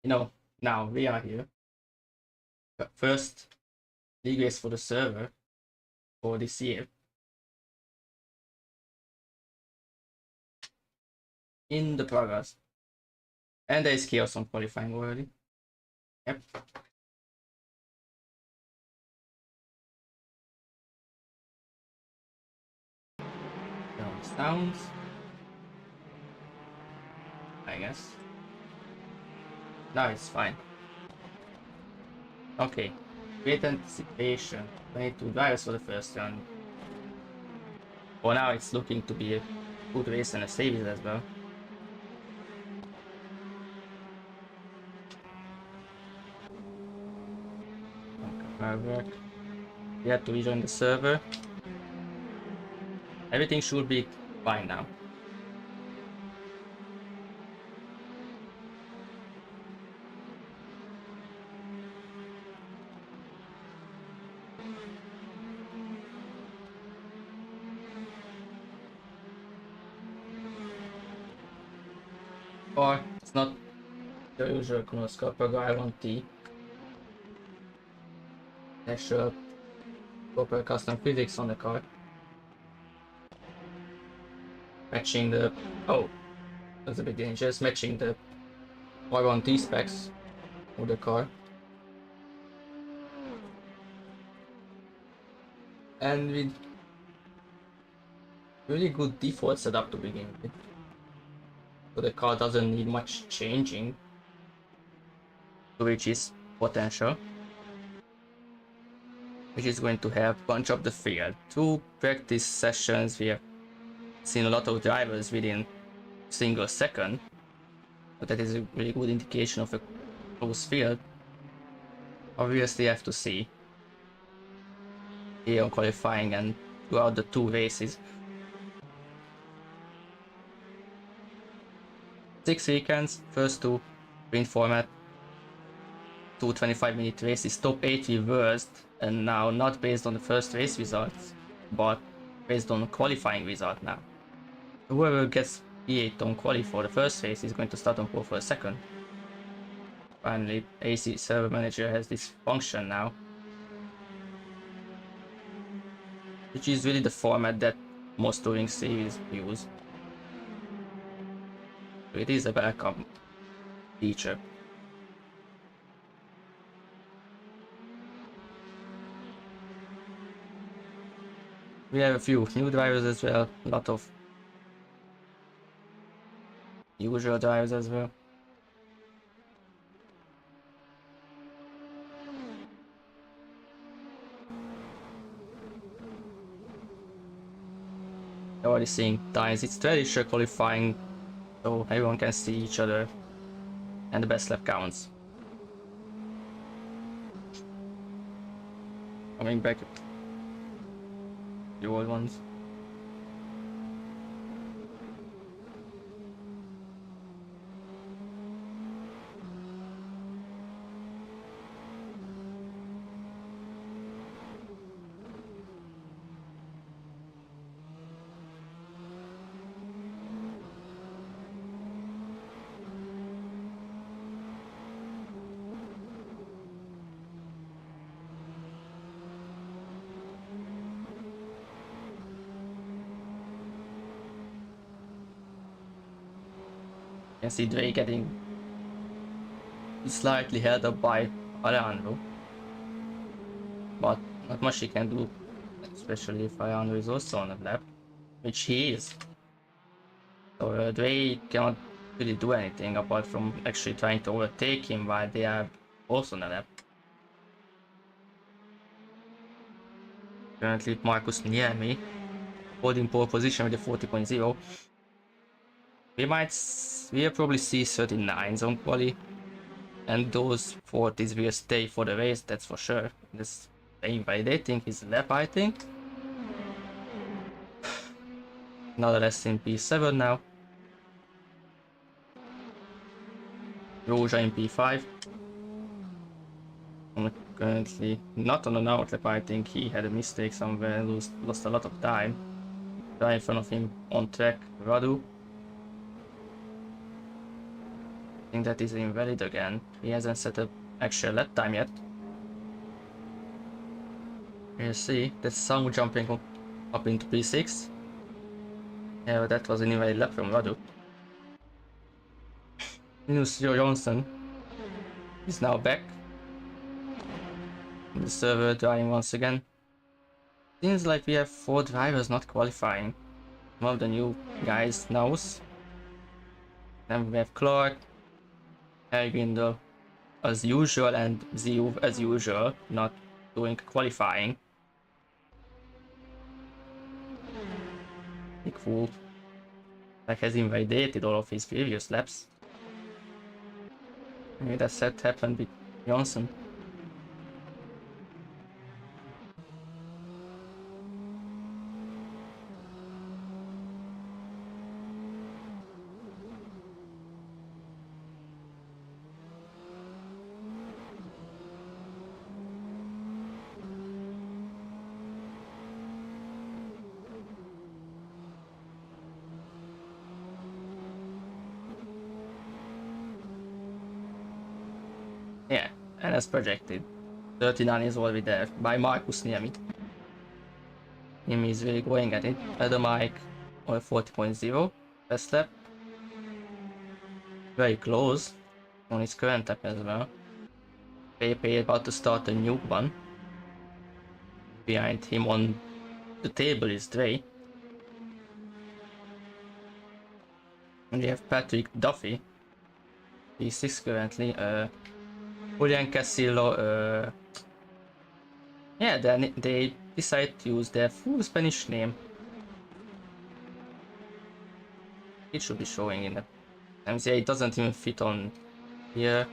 You know, now we are here. But first league race for the server for this year. In the Pragas. And there is chaos on qualifying already. Yep. Sounds. I guess. No, it's fine. Okay. Great anticipation. 22 drivers for the first round. For now, it's looking to be a good race and a savings as well. Work. We have to rejoin the server. Everything should be fine now. Or it's not the usual Praga I1T. Actual proper custom physics on the car. Matching the... oh, that's a bit dangerous. Matching the I1T specs of the car. And with really good default setup to begin with. So the car doesn't need much changing to reach its potential. Which is going to help bunch up the field. 2 practice sessions, we have seen a lot of drivers within single second. But that is a really good indication of a close field. Obviously, you have to see here on qualifying and throughout the 2 races. 6 weekends, first 2 sprint format, 2 25-minute races, top 8 reversed, and now not based on the first race results, but based on qualifying result now. Whoever gets P8 on quali for the first race is going to start on pole for a second. Finally, AC Server Manager has this function now, which is really the format that most touring series use. It is a backup feature. We have a few new drivers as well, a lot of usual drivers as well. Already seeing times. It's traditional qualifying, so everyone can see each other and the best lap counts. Coming back the old ones. You can see Dre getting slightly held up by Alejandro, but not much he can do, especially if Alejandro is also on the lap, which he is. So Dre cannot really do anything apart from actually trying to overtake him while they are also on the lap. Currently Marcus near me, holding pole position with the 40.0. We will probably see 39s on quali, and those 40s will stay for the race, that's for sure. This invalidating his lap, I think. Another less in P7 now. Roja in P5. Currently not on an outlap, I think he had a mistake somewhere and lost a lot of time. Right in front of him on track, Radu. think that is invalid again. He hasn't set up actual lap time yet. You see, that's Samu jumping up into P6. Yeah, that was an invalid lap from Radu. Linus Johansson is now back. The server driving once again. Seems like we have 4 drivers not qualifying. One of the new guys knows. Then we have Clark, Erginder as usual, and Ziu as usual, not doing qualifying. Cool. Like has invalidated all of his previous laps. Maybe that's that happened with Johnson. Yeah, and as projected, 39 is already there by Marcus Niemi. Niemi is really going at it. Adam Mike on 40.0, best lap. Very close on his current lap as well. Pepe about to start a new one. Behind him on the table is Dre. And we have Patrick Duffy. P6 currently. Julian Casillo. Yeah, then they decided to use their full Spanish name. It should be showing in the MCA. It doesn't even fit on here.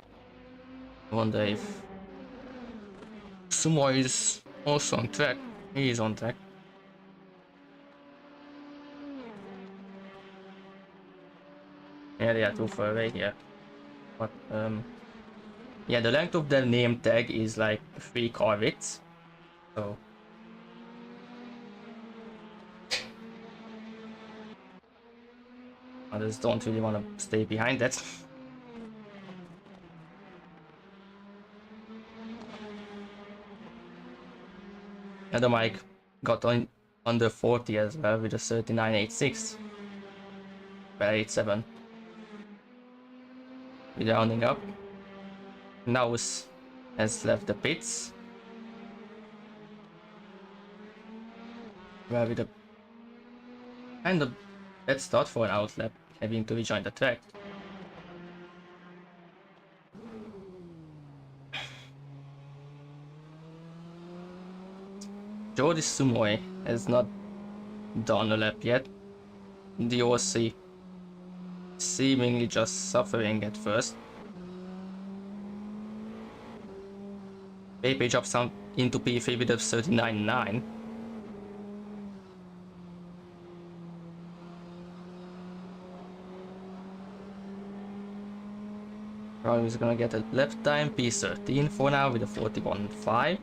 I wonder if Sumo is also on track. He is on track. Yeah, they are too far away here. But yeah, the length of their name tag is like 3 car widths. So others don't really want to stay behind that. And the Mike got on under 40 as well with a 39.86. Well, 87. We're rounding up. Naus has left the pits. Well, with a kind of bad start for an outlap, having to rejoin the track. Jordi Sumoy has not done a lap yet. The OC seemingly just suffering at first. Pepe drops some into P3 with a 39.9. Probably is gonna get a lap time, P13 for now with a 41.5.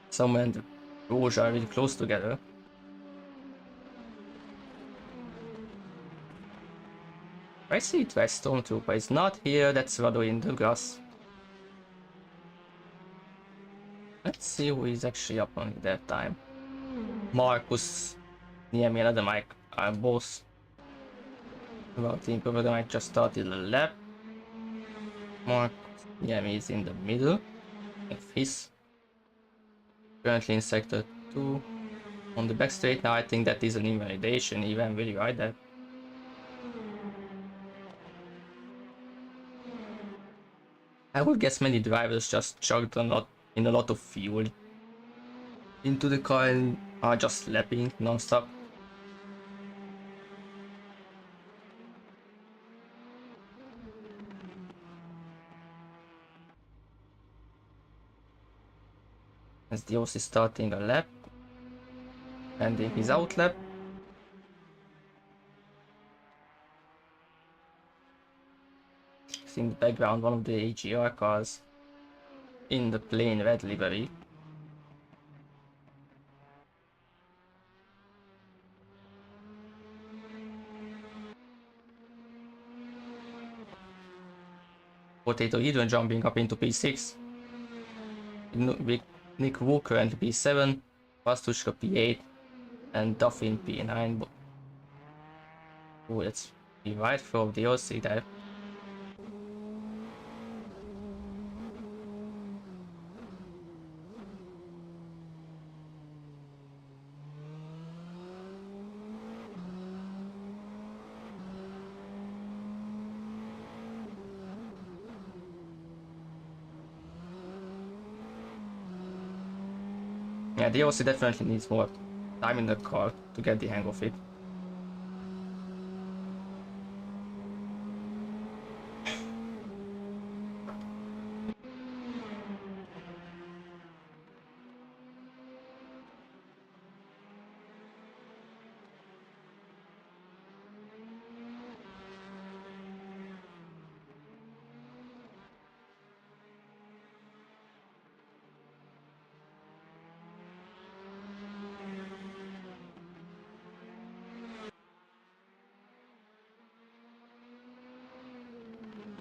Some and Rouge are really close together. I see Twice Stormtrooper is not here, that's Rado in the grass. Let's see who is actually up on that time. Marcus, Niemi and Adam Mike are both about to improve. Adam Mike just started a lap. Marcus Niemi is in the middle of his. Currently in sector 2. On the back straight now, I think that is an invalidation. Even really right there. I would guess many drivers just chugged a lot of fuel into the car and are just lapping non-stop. As the OC starting a lap, ending his out lap. In the background, one of the AGR cars in the plain red livery. Potato even jumping up into P6. With Nick Wu currently P7, Pastushka P8, and Duffin P9. Oh, let's be right for the OC there. Yeah, the OC definitely needs more time in the car to get the hang of it.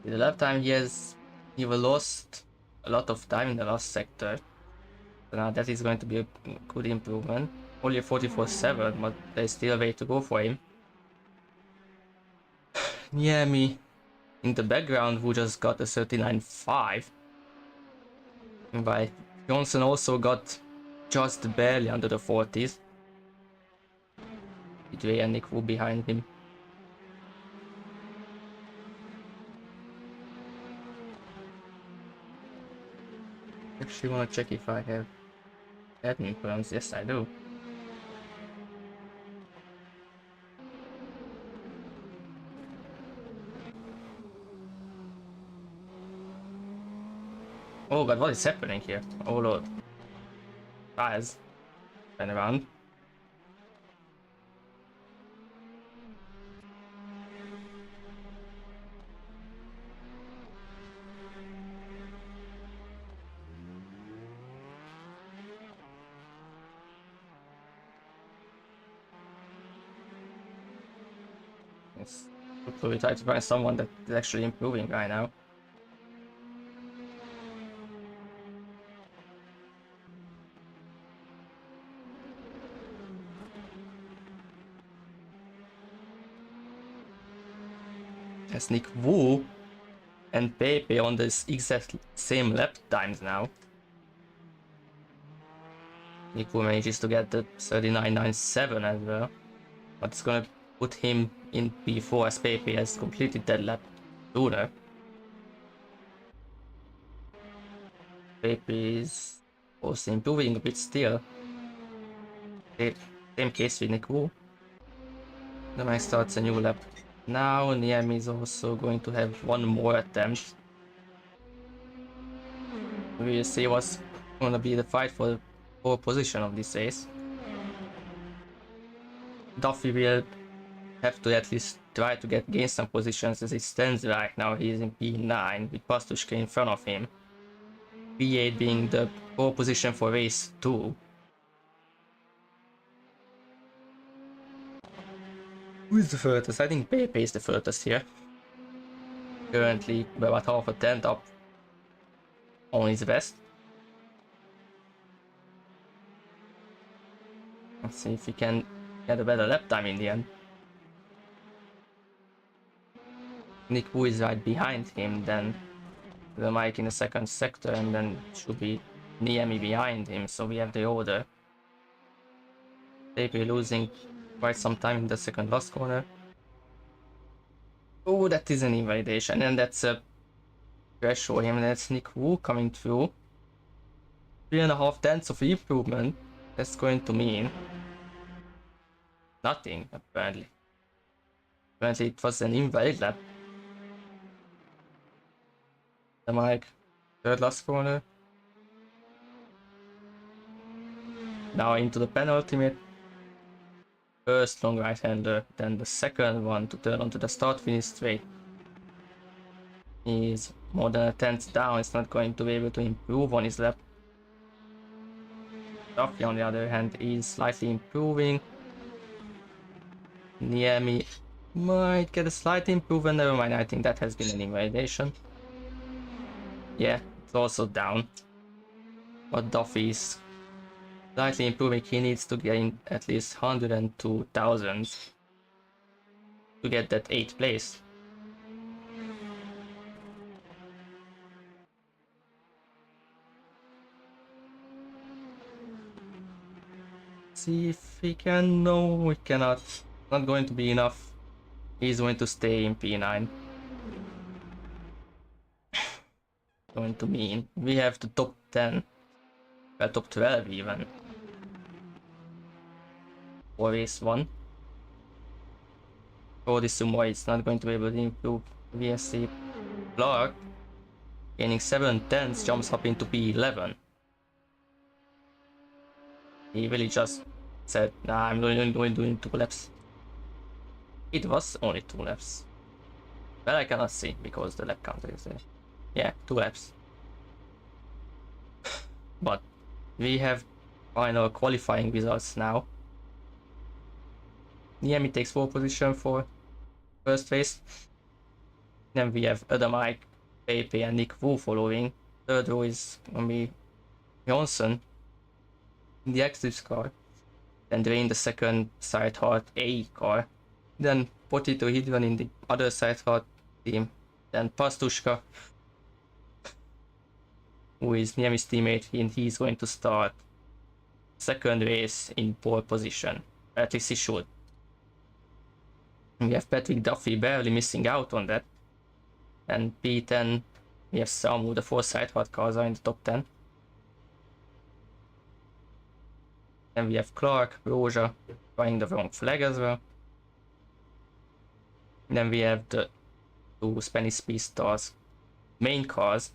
The lap time he lost a lot of time in the last sector. So now that is going to be a good improvement. Only a 44.7, but there's still a way to go for him. Niemi in the background who just got a 39.5. But Johnson also got just barely under the 40s. Dre and Nick Wu behind him. Actually want to check if I have admin perms. Yes, I do. Oh god, what is happening here? Oh lord. Guys, turn around. Yes. Hopefully we try to find someone that is actually improving right now. As Nick Wu and Pepe on this exact same lap times now. Nick Wu manages to get the 39.97 as well. But it's gonna put him in P4 as Pepe has completed that lap sooner. Pepe is also improving a bit still. Same case with Nick Wu. Then I starts a new lap. Now Niemi is also going to have one more attempt. We'll see what's gonna be the fight for the pole position of this race. Duffy will have to at least try to gain some positions as it stands right now. He's in P9 with Pastushka in front of him. P8 being the pole position for race 2. Who is the furthest? I think Pepe is the furthest here. Currently about half a tenth up on his best. Let's see if he can get a better lap time in the end. Nick Wu is right behind him, then the Mike in the second sector, and then should be Niemi behind him, so we have the order. Pepe losing quite some time in the second last corner. Oh, that is an invalidation, and that's a crash for him. That's Nick Wu coming through. 3.5 tenths of improvement. That's going to mean nothing, apparently. Apparently it was an invalid lap. The Mike, third last corner. Now into the penultimate. First long right hander, then the second one to turn onto the start finish straight. He's more than a tenth down, he's not going to be able to improve on his lap. Duffy on the other hand is slightly improving. Niemi might get a slight improvement, never mind, I think that has been an invalidation. Yeah, it's also down. But Duffy is slightly improving. He needs to gain at least 102,000 to get that 8th place. See if he can. No, we cannot. Not going to be enough. He's going to stay in P9. Going to mean we have the top 10. Well, top 12 even. For race 1. For this Sumo, it's not going to be able to improve. VSC Clark gaining 7 tenths, jumps up into P11. He really just said, nah, I'm only doing 2 laps. It was only 2 laps. Well, I cannot see because the lap counter is there. Yeah, 2 laps. But we have final qualifying results now. Niemi takes 4th position for first race. Then we have Adamike, Pepe, and Nick Wu following. Third row is going to be Johnson in the Exodus car. Then Dwayne the second Sidehart A car. Then Potito Hidran in the other Sidehart team. Then Pastushka, who is Niemi's teammate, and he's going to start second race in pole position. At least he should. We have Patrick Duffy barely missing out on that. And P10, we have Samu, the 4 Sidehart cars are in the top 10. Then we have Clark, Roja, trying the wrong flag as well. And then we have the 2 Spanish Speed Stars main cars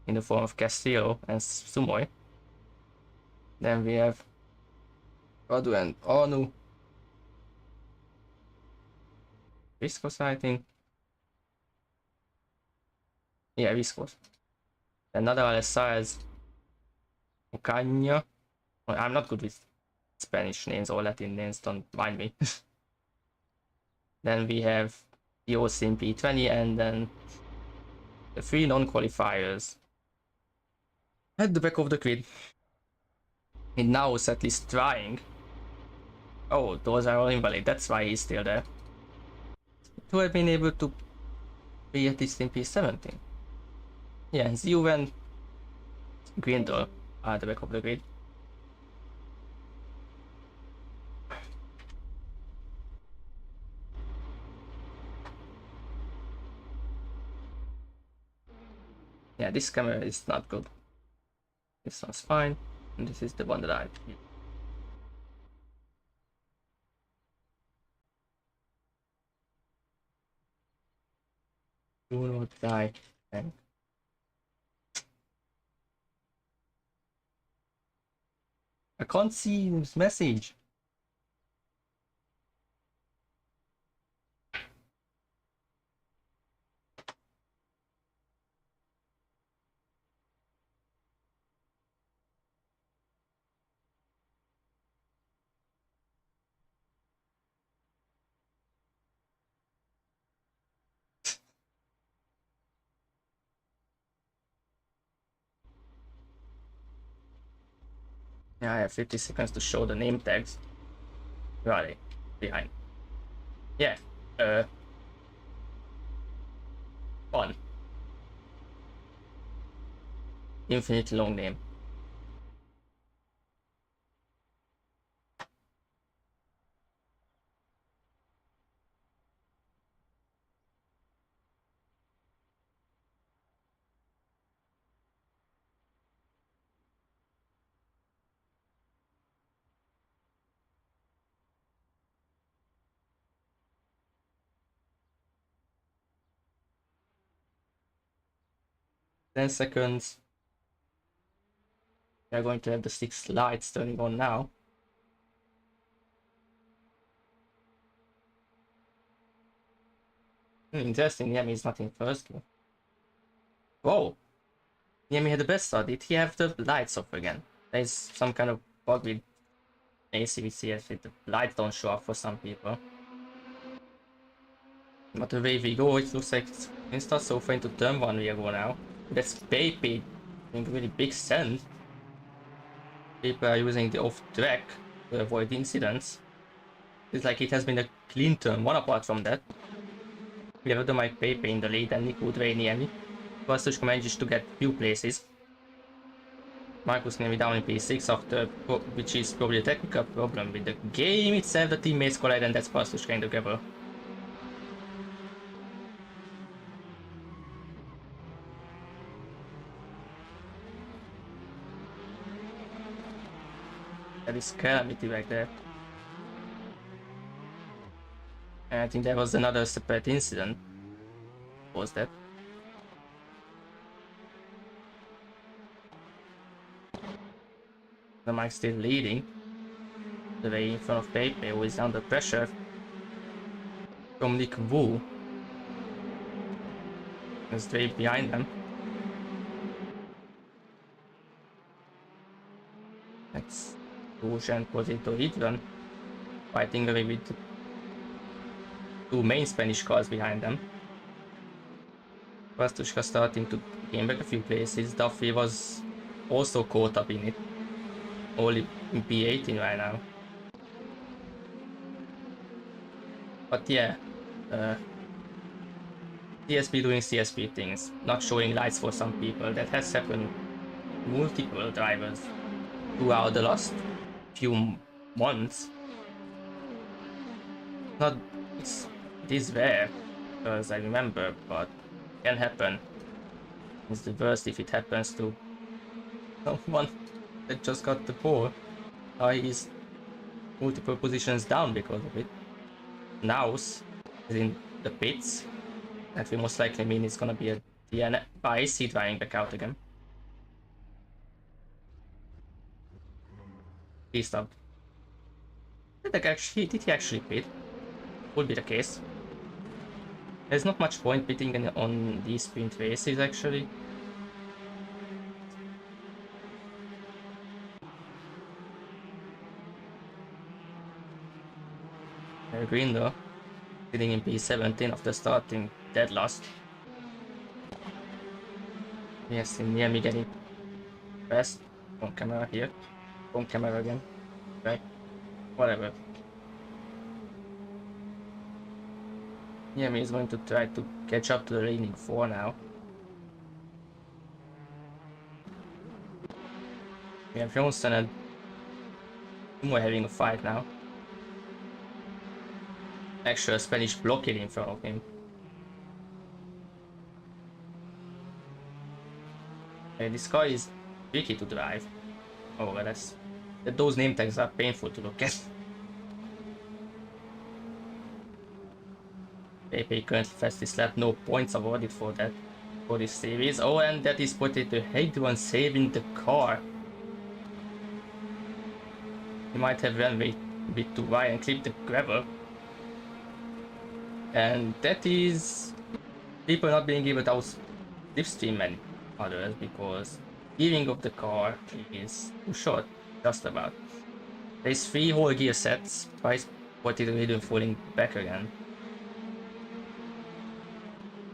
in the form of Castillo and Sumoy. Then we have Radu and Anu. Viscos, I think. Yeah, Viscos. Another Alessaz Ocaña. I'm not good with Spanish names or Latin names, don't mind me. Then we have the OC P20 and then the 3 non-qualifiers at the back of the grid. And now is at least trying. Oh, those are all invalid, that's why he's still there. To have been able to be at least in P17. Yeah, Ziu and Grindel are at the back of the grid. Yeah, this camera is not good. This one's fine, and this is the one that I use. Do not die. Thank. I can't see this message. 50 seconds to show the name tags. Right behind. Yeah. 1. Infinitely long name. Ten seconds. We are going to have the 6 lights turning on now. Interesting, Niemi is not in first. Whoa! Niemi had the best start. Did he have the lights off again? There's some kind of bug with ACVCS. The lights don't show up for some people. But away we go, it looks like Insta so far into turn 1 we go now. That's Pepe doing really big sense. People are using the off track to avoid incidents. It's like it has been a clean turn. One apart from that, we have the Mike Pepe in the lead and Nico Niemi. Vastushka manages to get few places. Marcus Niemi down in P6 after, which is probably a technical problem with the game itself. The teammates collide and that's Vastushka in the gravel. That is calamity back there. And I think there was another separate incident. What was that? The Mike still leading. The way in front of Pepe, who is under pressure from Nick Wu. And straight behind them. That's Rouge and Posito Hidran fighting away with two main Spanish cars behind them. Vastushka starting to gain back a few places. Duffy was also caught up in it. Only in P18 right now. But yeah, CSP doing CSP things, not showing lights for some people. That has happened multiple drivers throughout the last few months. Not, it is rare, because I remember, but it can happen. It's the worst if it happens to someone that just got the pole. He's multiple positions down because of it. Naus is in the pits. That will most likely mean it's gonna be a DNIC driving back out again. He stopped. Did he actually pit? Would be the case. There's not much point pitting on these sprint races actually. Green though, sitting in P17 after starting dead last. Yes, in near me getting best on camera here. On camera again. Right? Whatever. Niemi is going to try to catch up to the leading 4 now. We have Johnson and Kumo having a fight now. Actually, a Spanish blockade in front of him. This car is tricky to drive. Oh, well, those name tags are painful to look at. Pepe currently fastest lap, no points awarded for that for this series. Oh, and that is Potato Hadron saving the car. He might have ran a bit too wide and clipped the gravel. And that is people not being able to slipstream many others because gearing of the car is too short, just about. There's 3 whole gear sets, twice Potato Hadron falling back again.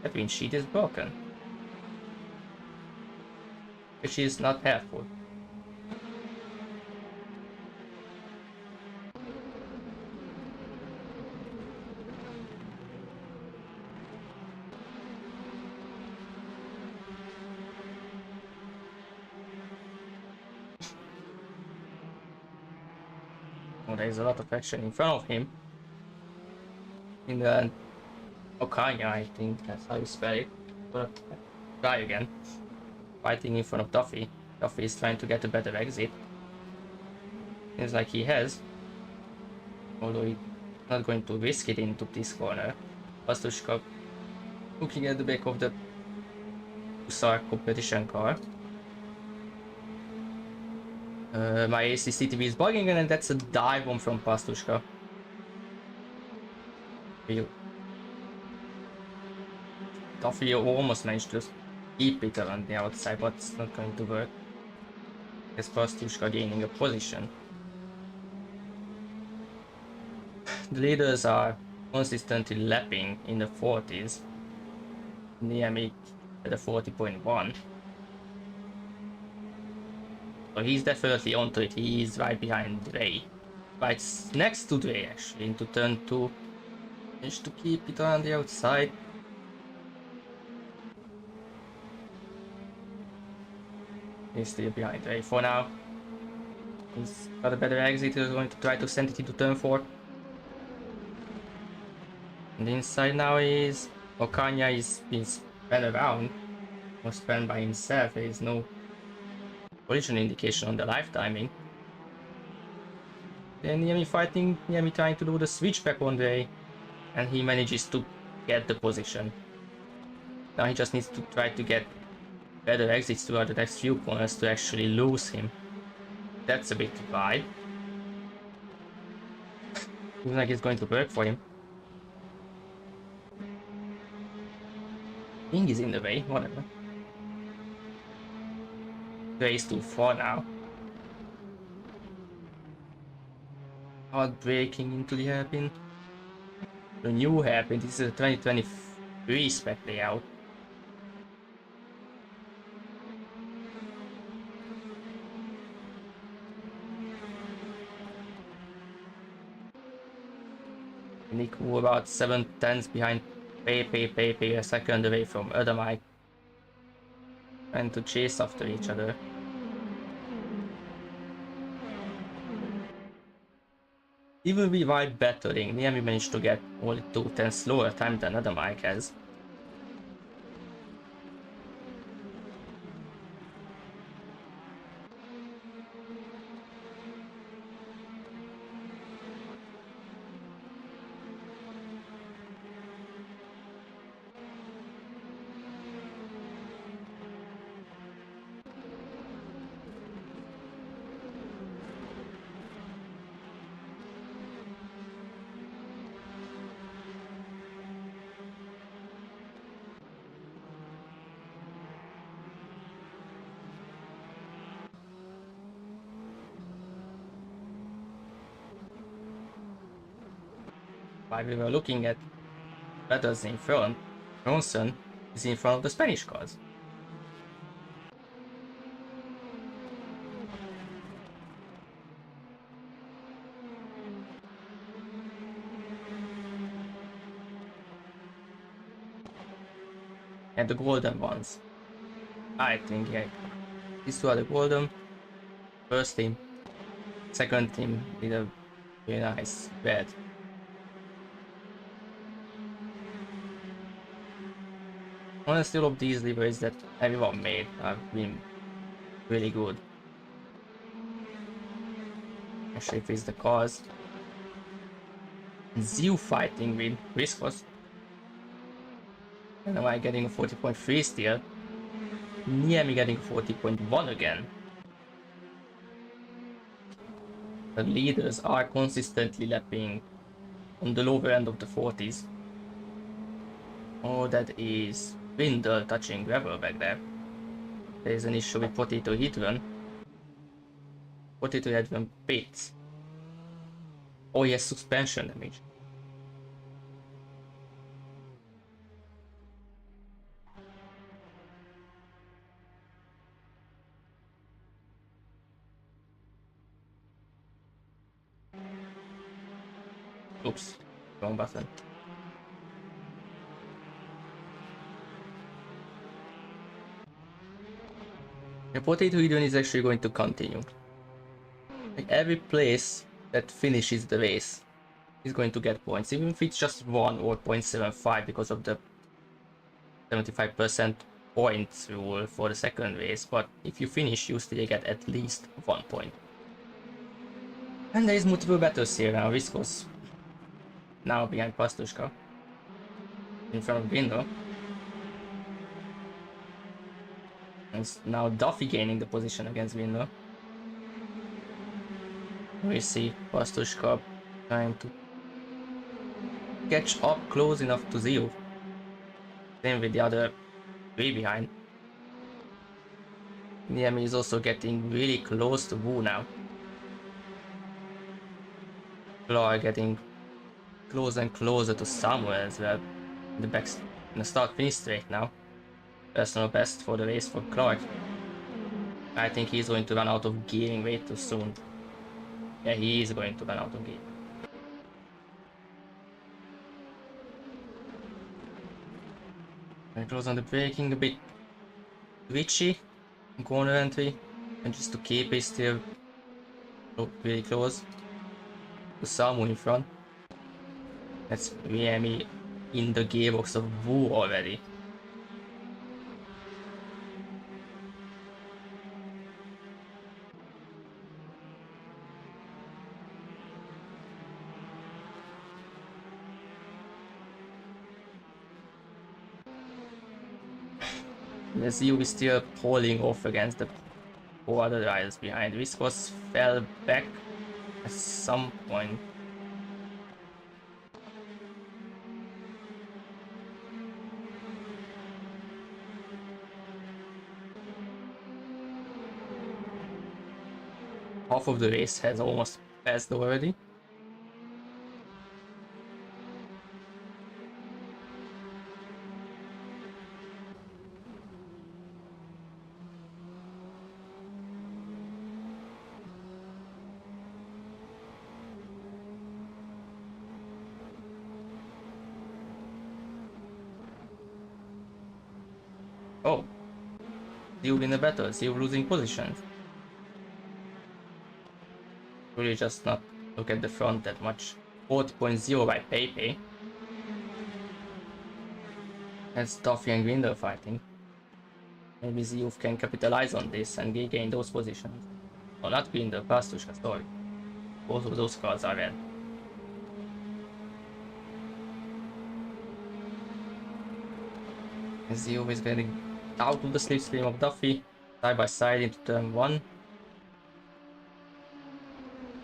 That windshield is broken, which is not helpful. Oh, there is a lot of action in front of him. In the Okaya, I think that's how you spell it. But try again. Fighting in front of Duffy. Duffy is trying to get a better exit. Seems like he has. Although he's not going to risk it into this corner. Vastushka looking at the back of the Usar competition car. My ACCTV is bugging and that's a dive bomb from Pastushka. Duffy almost managed to keep it on the outside, but it's not going to work. As Pastushka gaining a position. The leaders are consistently lapping in the 40s. Niemi at a 40.1. So he's definitely onto it. He's right behind Ray. Right next to Ray actually into turn 2. Managed to keep it on the outside. He's still behind Ray for now. He's got a better exit. He's going to try to send it into turn 4. And the inside now is Okanya is being spun around. Or spun by himself. There is no collision indication on the live timing. Then Niemi fighting, Niemi trying to do the switchback on Ray. And he manages to get the position. Now he just needs to try to get better exits throughout the next few corners to actually lose him. That's a bit wide. Looks like it's going to work for him. King is in the way, whatever. Ray's too far now. Hard braking into the hairpin. The new hairpin, this is a 2023 spec layout. Nico about 7/10 behind Pepe, a second away from other Mike. Trying to chase after each other. Even with wide battling, Niemi managed to get only 2/10 slower time than other Mike has. While we were looking at battles in front, Bronson is in front of the Spanish cars. And the golden ones. I think, yeah. These two are the golden. First team. Second team with a very nice red. Honestly, all of these liveries that everyone made have been really good. Actually, if it's the cause. Zew fighting with Viscos. And am I getting a 40.3 still? Niemi getting 40.1 again. The leaders are consistently lapping on the lower end of the 40s. Oh, that is Windle touching gravel back there. There's an issue with Potato Headrun. Potato Headrun pits. Oh, he has suspension damage. Oops, wrong button. The Potato Headrun is actually going to continue. Like every place that finishes the race is going to get points, even if it's just 1 or 0.75 because of the 75% points rule for the second race. But if you finish, you still get at least 1 point. And there is multiple battles here now. Viscos now behind Pastushka in front of Grindo. And now Duffy gaining the position against Grindo. We see Pastushka trying to catch up close enough to Zio. Same with the other way behind. Niemi is also getting really close to Wu now. Clark getting closer and closer to Samuel as well. In the start finish straight now. personal best for the race for Clark. I think he's going to run out of gearing way too soon. Yeah, he is going to run out of gearing. And close on the braking, a bit twitchy in corner entry, and just to keep it still very close to Samu in front. That's Miami in the gearbox of Wu already. The ZU is still pulling off against the four other riders behind. Viscos fell back at some point. Half of the race has almost passed already. Oh, ZU win the battle, ZU losing positions. Really just not look at the front that much. 40.0 by Pepe. That's Duffy and Grindel fighting. Maybe ZU can capitalize on this and gain those positions. Or not Grindel, Pastushka, sorry. Both of those cards are red. ZU is getting out of the slipstream of Duffy, side by side into turn 1.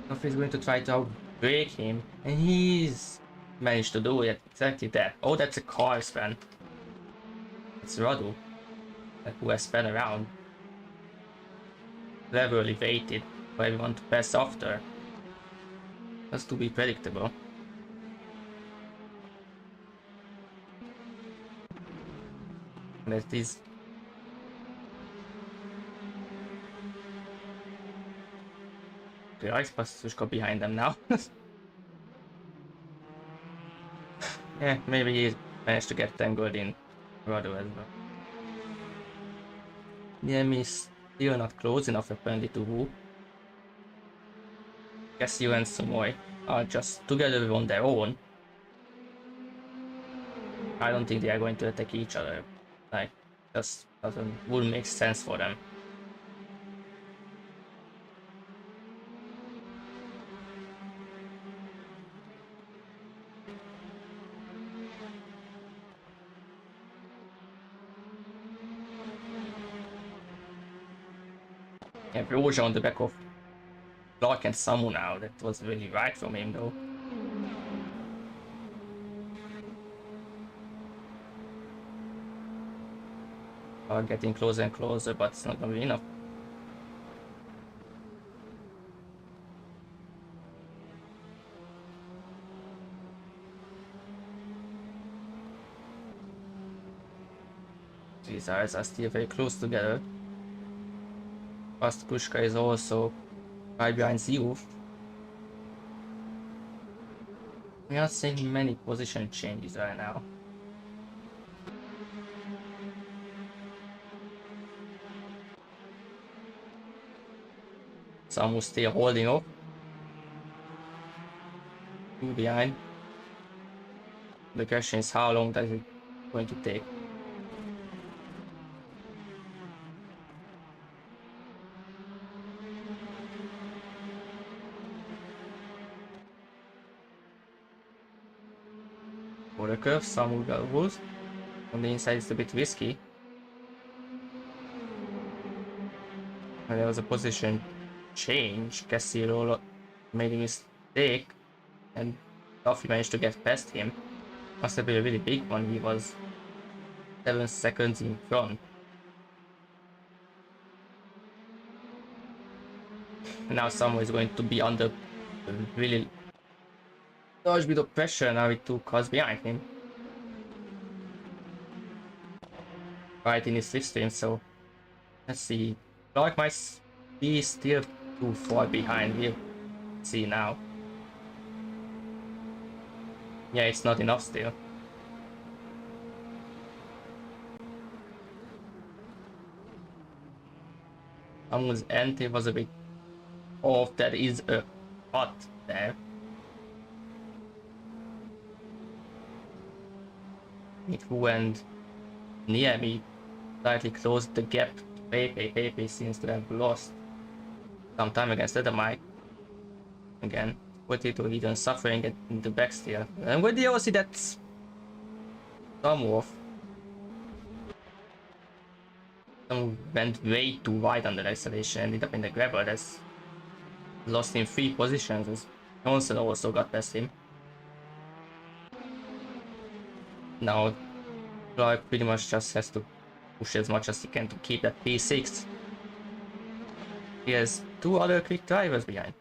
Duffy is going to try to outbreak him, and he's managed to do it. Exactly that. Oh, that's a car span. It's Radu, who has spun around. Cleverly waited for everyone to pass after. That's to be predictable. That is. The ice Pastushka behind them now. Yeah, maybe he managed to get tangled in Radu as well. Niemi is still not close enough apparently to Wu. Cassie and Sumoy are just together on their own. I don't think they are going to attack each other. Like, just wouldn't make sense for them. Yeah, Roja on the back of Clark and Samu now. That was really right from him though. Getting closer and closer, but it's not gonna be enough. These eyes are still very close together. Pastushka is also right behind ZU. We are not seeing many position changes right now. Samu still holding up. Two behind. The question is how long that is going to take. For the curve, Samu goes. On the inside it's a bit risky. And there was a position change. Cassiro made a mistake and Duffy managed to get past him. Must have been a really big one. He was 7 seconds in front. And now Samu is going to be under really large bit of pressure now with 2 cars behind him. right in his slipstream, so let's see. Clark might be still too far behind. We'll see now. Yeah, it's not enough still. Someone's entry was a bit off. There is a cut there. Who and near me slightly closed the gap to Pepe. Pepe seems to have lost some time against the mic. Again, Potato Eden suffering in the back still. And with the OC, that's some off. Some went way too wide on the acceleration, ended up in the grabber. That's lost in 3 positions as Johnson also got past him. Now Clark pretty much just has to push as much as he can to keep that P6. He has 2 other quick drivers behind.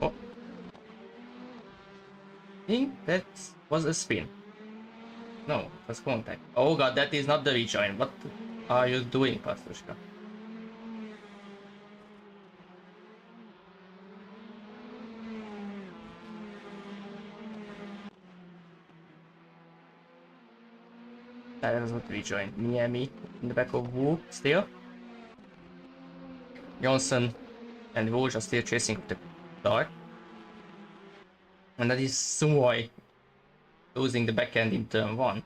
Oh, I think that was a spin. No, it was contact. Oh god, that is not the rejoin. What are you doing, Pastushka? That was not rejoin. Miami in the back of Wu still. Johnson and Wu are still chasing the dart. And that is Sumoy losing the backhand in turn 1.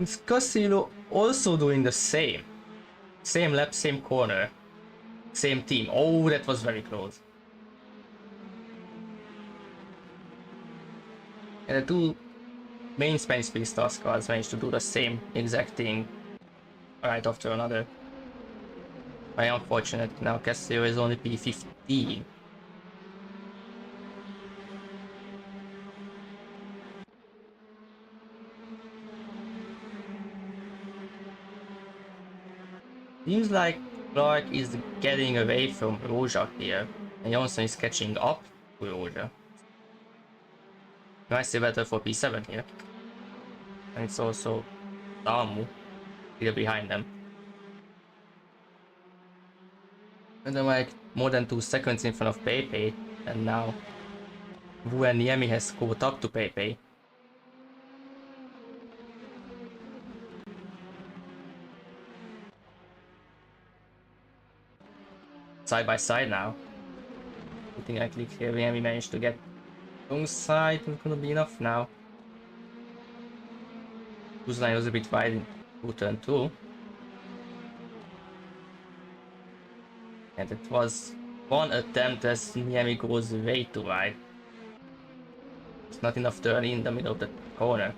It's Castillo also doing the same. Same lap, same corner, same team. Oh, that was very close. And the 2 main Spanish speed stars cars managed to do the same exact thing right after another. Very unfortunate. Now Castillo is only P15. Seems like Clark is getting away from Roja here, and Johnson is catching up to Roja. Nicely better for P7 here. And it's also Damu here behind them. And they're like more than 2 seconds in front of Pepe, and now Wu and Niemi has caught up to Pepe. Side by side now. I think I click here, Niemi managed to get wrong side, it's gonna be enough now. Whose line was a bit wide in turn 2. And it was one attempt as Niemi goes way too wide. It's not enough turn in the middle of the corner.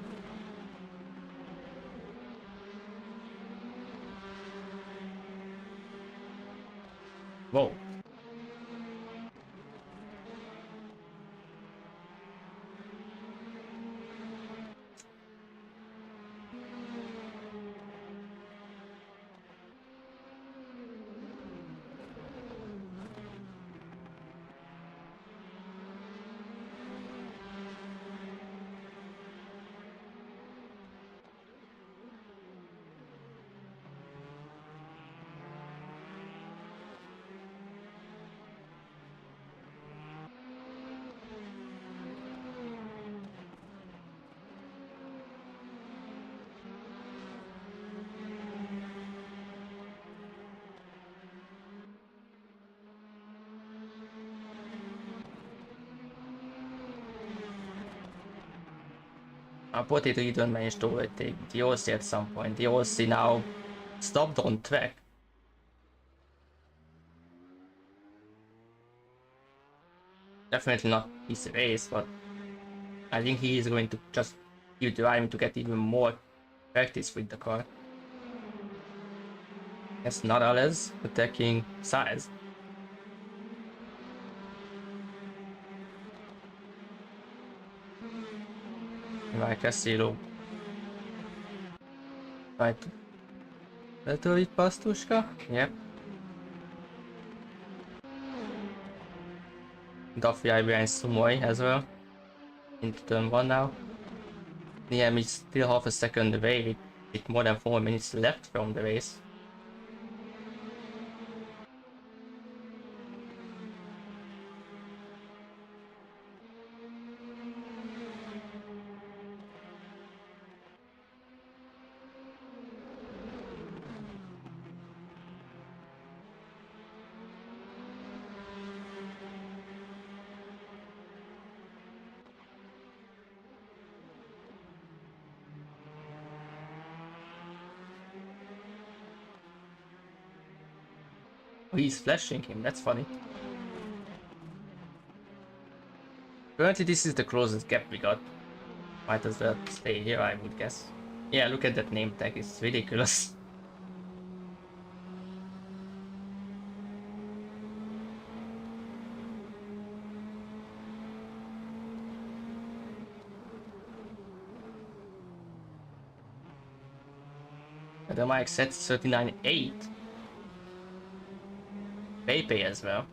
Whoa. Potato Eden managed to overtake the OC at some point. The OC now stopped on track. Definitely not his race, but I think he is going to just keep driving to get even more practice with the car. That's not Ales attacking size. Right, Castillo. Right. Battle with Pastushka? Yep. Duffy behind Sumoi as well. Into turn 1 now. Niam is still half a second away with more than 4 minutes left from the race. Oh, he's flashing him, that's funny. Currently this is the closest gap we got. Might as well stay here, I would guess. Yeah, look at that name tag, it's ridiculous. The mic set 39.8. Pepe as well.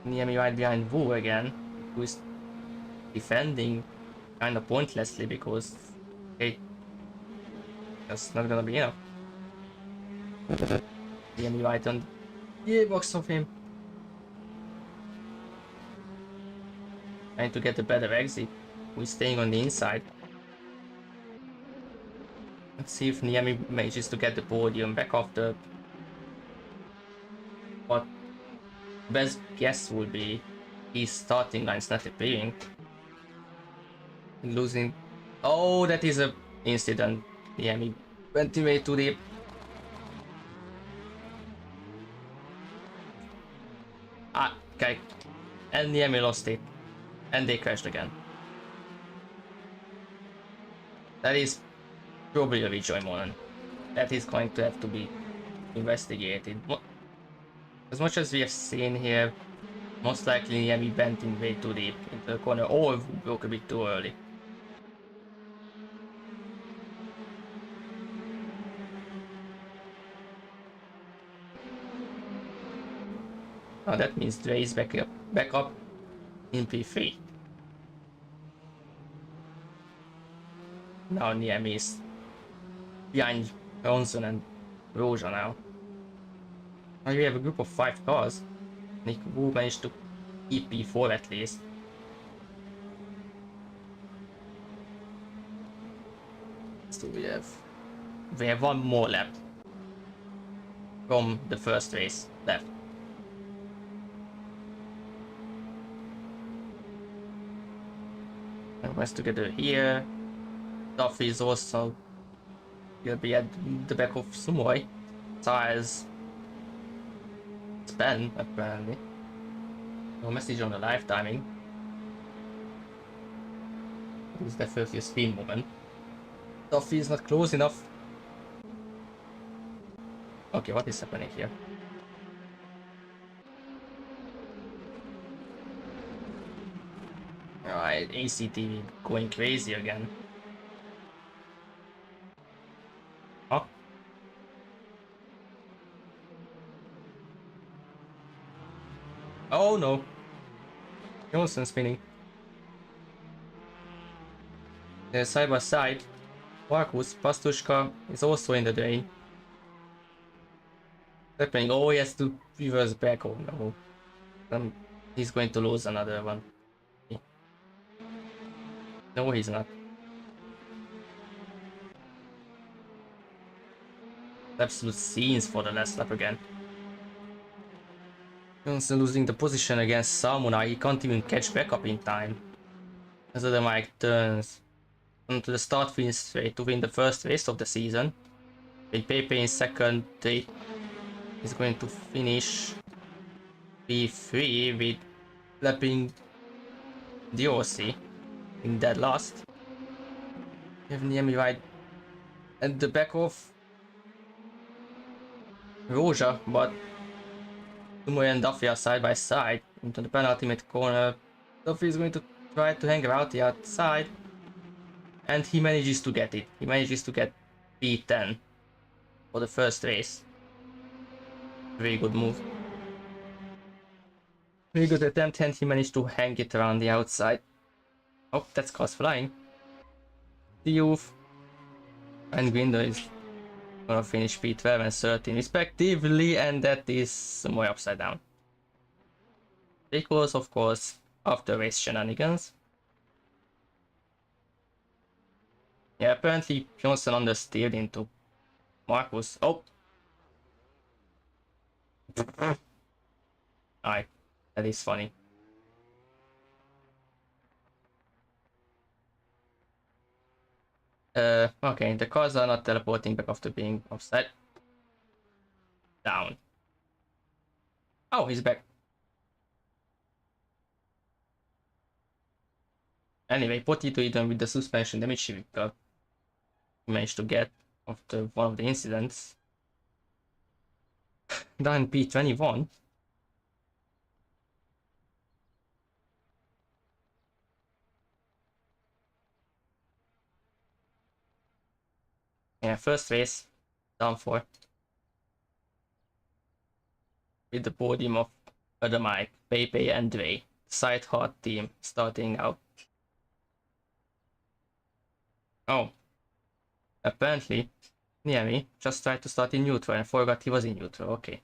Niemi right behind Wu again, who is defending kind of pointlessly because hey, that's not gonna be enough. Niemi right on the gearbox of him. Trying to get a better exit. Who is staying on the inside. Let's see if Niemi manages to get the podium back off the... What best guess would be his starting line's not appearing. Losing... Oh, that is a incident. Niemi went way too deep. Ah, okay. And Niemi lost it. And they crashed again. That is probably a rejoin moment. That is going to have to be investigated. As much as we have seen here, most likely Niemi bent in way too deep into the corner or broke a bit too early. Now that means Dre is back up in P3. Now Niemi is behind Johnson and Roja now. Now we have a group of 5 cars. Nick Wu managed to keep P4 at least. So we have one more lap from the first race left. And rest together here. Duffy is also will be at the back of Sumoi. TAS Span apparently. No message on the live timing. It is definitely a spin moment. Duffy is not close enough. Okay, what is happening here? Alright, ACTV going crazy again. Huh? Oh no. Johnson spinning. They're side by side. Marcus Pastushka is also in the drain. Happening. Oh, he has to reverse back. Oh no. He's going to lose another one. No, he's not. Absolute scenes for the last lap again. Johnson losing the position against Salmona. He can't even catch back up in time. As the Mike turns onto the start finish straight to win the first race of the season. With Pepe in second, they is going to finish P3 with lapping the OC in dead last. You have Niemi right at the back of Roja, but Sumoy and Duffy are side by side into the penultimate corner. Duffy is going to try to hang around the outside, and he manages to get it. He manages to get P10 for the first race. Very good move. Very good attempt, and he managed to hang it around the outside. Oh, that's cars flying. The youth and Grinder is gonna finish P12 and 13 respectively, and that is more upside down. Because, of course, after race shenanigans. Yeah, apparently Johnson understeered into Marcus. Oh! Alright, that is funny. Okay, the cars are not teleporting back after being offside. Down. Oh, he's back. Anyway, Potito even with the suspension damage he managed to get after one of the incidents. Done P21. Yeah, first race down for. With the podium of Adamike, Pepe, and Dre. Side hot team starting out. Oh. Apparently, Niemi just tried to start in neutral and forgot he was in neutral. Okay.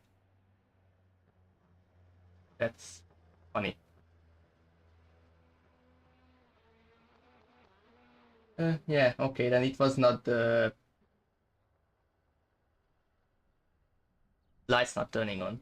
That's funny. Yeah, okay, then it was not the lights not turning on.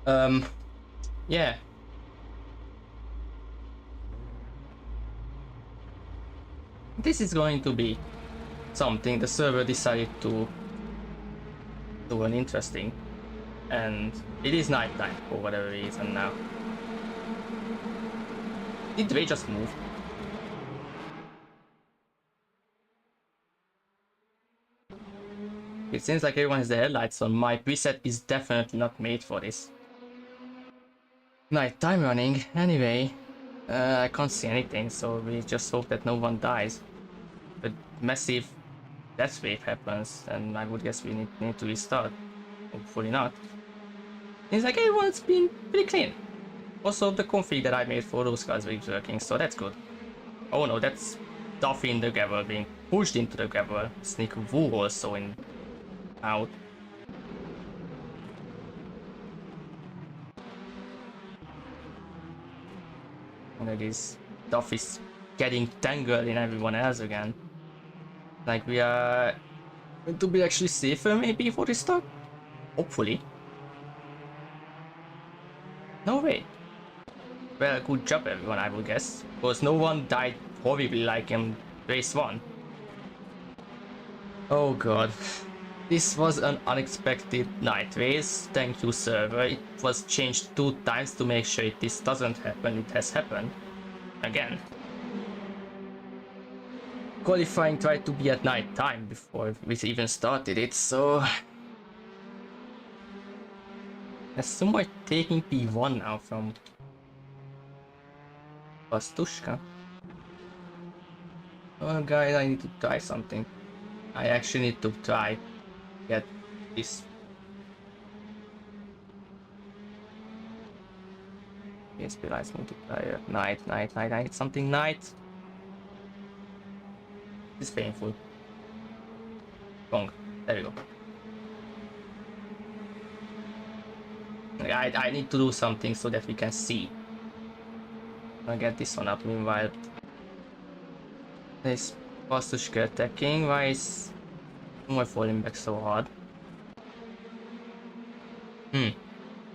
Yeah. This is going to be something the server decided to do an interesting, and it is nighttime for whatever reason now. Did they just move? It seems like everyone has the headlights on. My preset is definitely not made for this. Nighttime running. Anyway, I can't see anything, so we just hope that no one dies. But massive death wave happens, and I would guess we need to restart. Hopefully not. Seems like everyone's been pretty clean. Also, the config that I made for those cars is working, so that's good. Oh no, that's Duffy in the gravel being pushed into the gravel. Sneak Wu also in out. And it is Duffy's getting tangled in everyone else again. Like we are going to be actually safer maybe for this start? Hopefully. No way. Well, good job everyone, I would guess. Because no one died horribly like in race 1. Oh god. This was an unexpected night race. Thank you server. It was changed 2 times to make sure this doesn't happen. It has happened. Again. Qualifying tried to be at night time before we even started it, so... There's someone taking P1 now from... Pastushka. Oh guys, I need to try something. I actually need to try get this. PSP Lights multiplier. Night. I need something night. This is painful. Wrong. There we go. I need to do something so that we can see. I'll get this one up meanwhile. There's Pastushka attacking. Why is someone falling back so hard?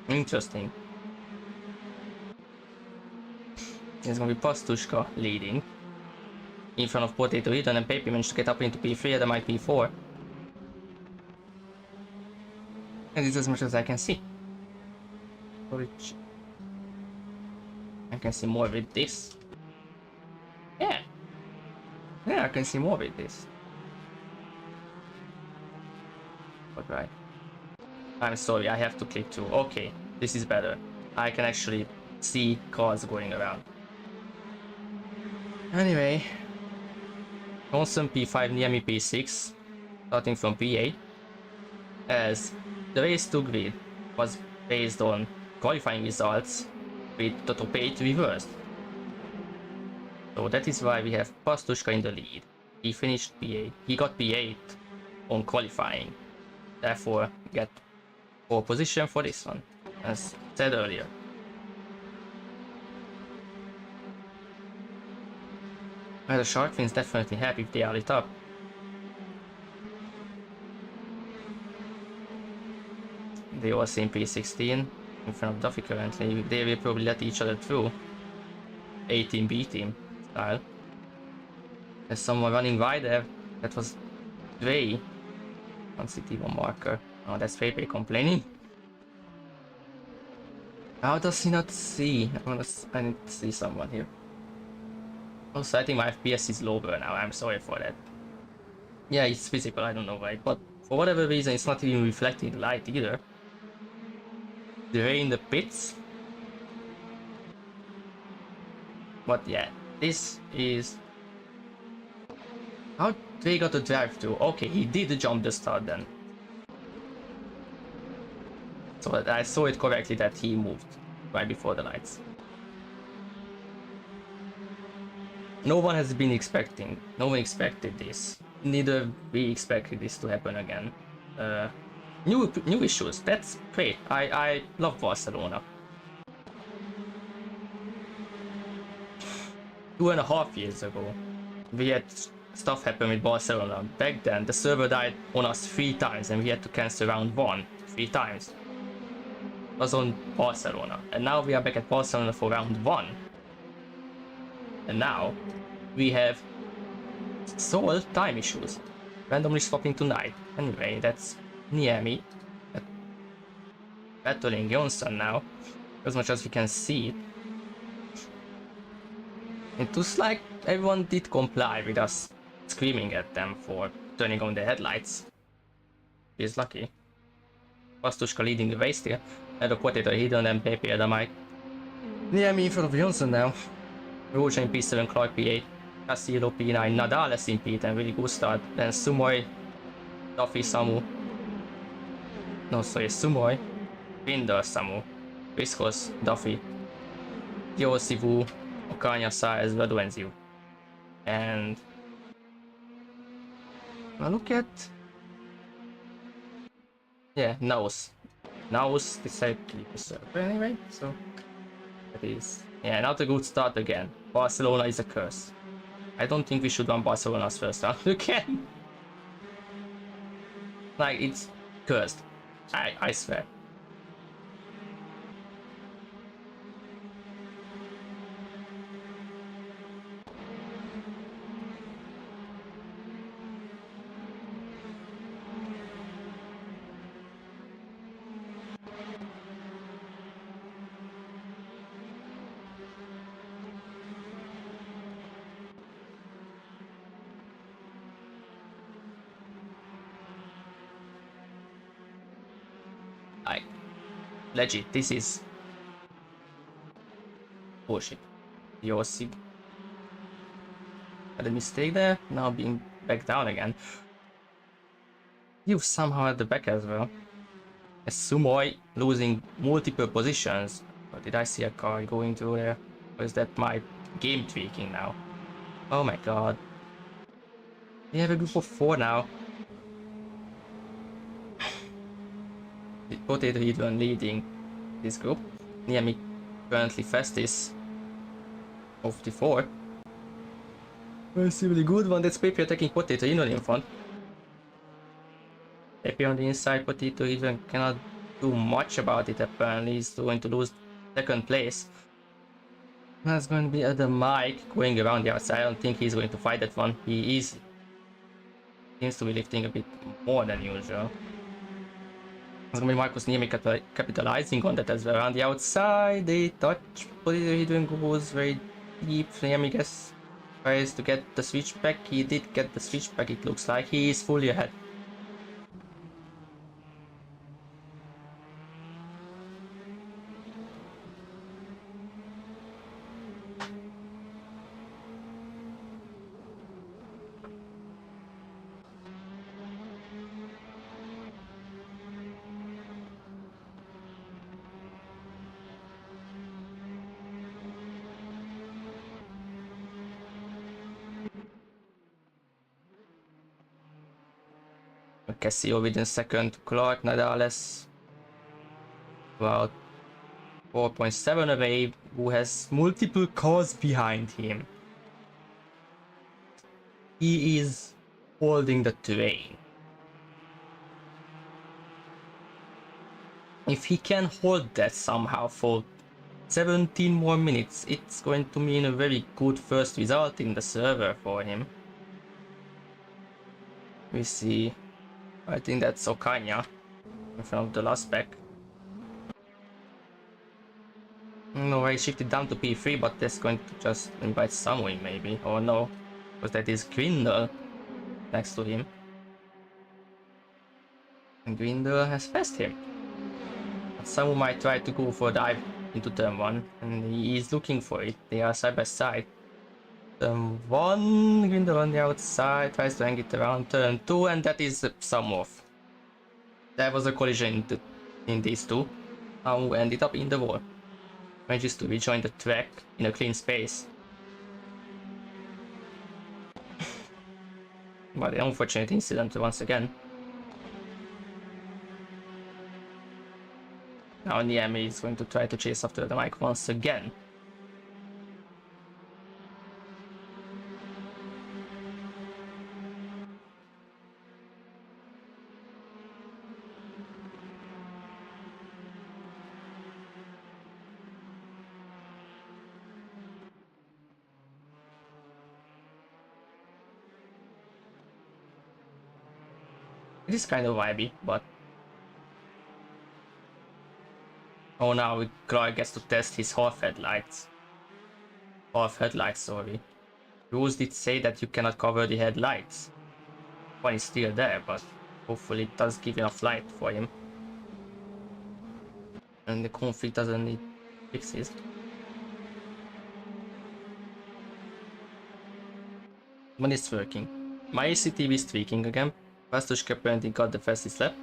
Interesting. There's gonna be Pastushka leading in front of Potato Head, and then Paper managed to get up into P3 and then my P4. And it's as much as I can see. I can see more with this. Yeah, I can see more with this. But right. I'm sorry, I have to click through. Okay, this is better. I can actually see cars going around. Anyway, Johnson P5 near me P6, starting from P8, as the race to grid was based on qualifying results with the top 8 reversed. So that is why we have Pastushka in the lead. He finished P8. He got P8 on qualifying. Therefore, get pole position for this one, as said earlier. Well, the shark fins definitely happy if they are lit up. They all seem P16 in front of Duffy currently. They will probably let each other through. A team, B team style. There's someone running wide there. That was Dre. On CT1 marker. Oh, that's Pepe complaining. How does he not see? I need to see someone here. Also, I think my FPS is lower now. I'm sorry for that. Yeah, it's visible. I don't know why, but for whatever reason, it's not even reflecting light either. Dre in the pits. But yeah, this is how Dre got the drive through. Okay, he did jump the start then. So I saw it correctly that he moved right before the lights. No one has been expecting. No one expected this. Neither we expected this to happen again. New issues. That's great. I love Barcelona. 2.5 years ago, we had stuff happen with Barcelona. Back then, the server died on us 3 times and we had to cancel round 1 3 times. was on Barcelona. And now we are back at Barcelona for round 1. And now we have solved time issues. Randomly swapping tonight. Anyway, that's Niemi battling Johnson now, as much as we can see it. It looks like everyone did comply with us screaming at them for turning on their headlights. He's lucky. Pastushka leading the race still, and a potato hidden and Pepe at the mic. Niemi in front of Johnson now. Roja in P7, Clark P8, Castillo P9, Nadales in P10, really good start. Then Sumoy, Duffy, Samu. No, sorry, Sumoy, Binder, Samu, Viscos, Duffy, Yosivu, Okanya, Saez, Raduenziu. And look at, yeah, Naus. Naus decided to leave the server anyway, so that is, yeah, not a good start again. Barcelona is a curse. I don't think we should run Barcelona's first round again. Like, it's cursed. I swear. Like, legit, this is bullshit. Yossi had a mistake there, now being back down again. You somehow at the back as well. As Sumoy losing multiple positions. Or did I see a car going through there? Or is that my game tweaking now? Oh my god. We have a group of 4 now. Potato Hedron leading this group. Niemi currently fastest of the 4. That's a really good one. That's Pepe attacking Potato Hedron in front. Pepe on the inside, Potato Hedron cannot do much about it apparently. He's going to lose 2nd place. That's going to be at the mic going around the outside. I don't think he's going to fight that one. He seems to be lifting a bit more than usual. It's going to be Marcus Niemi capitalizing on that as well. Around the outside, they touch. Potato Hedron goes very deep. Niemi tries to get the switchback. He did get the switchback, it looks like. He is fully ahead. Castillo within 2nd to Clark, Nadales about 4.7 away, who has multiple cars behind him. He is holding the train. If he can hold that somehow for 17 more minutes, it's going to mean a very good first result in the server for him. We see, I think that's Okanya in front of the last spec. No, I shifted down to P3, but that's going to just invite Samuel maybe, or no, because that is Grindel next to him. And Grindel has passed him. But Samu might try to go for a dive into turn 1, and he is looking for it. They are side by side. Turn 1, Grindel on the outside, tries to hang it around turn 2, and that is Samu off. There was a collision in these two. Samu ended up in the wall. Manages to rejoin the track in a clean space. But the unfortunate incident once again. Now Niemi is going to try to chase after the mic once again. It is kind of vibey, but... Oh, now Clark gets to test his half headlights. Half headlights, sorry. Rules did say that you cannot cover the headlights. One is still there, but hopefully it does give enough light for him. And the config doesn't need fixes. When it's working. My ACTV is tweaking again. Pastushka apparently got the fastest lap.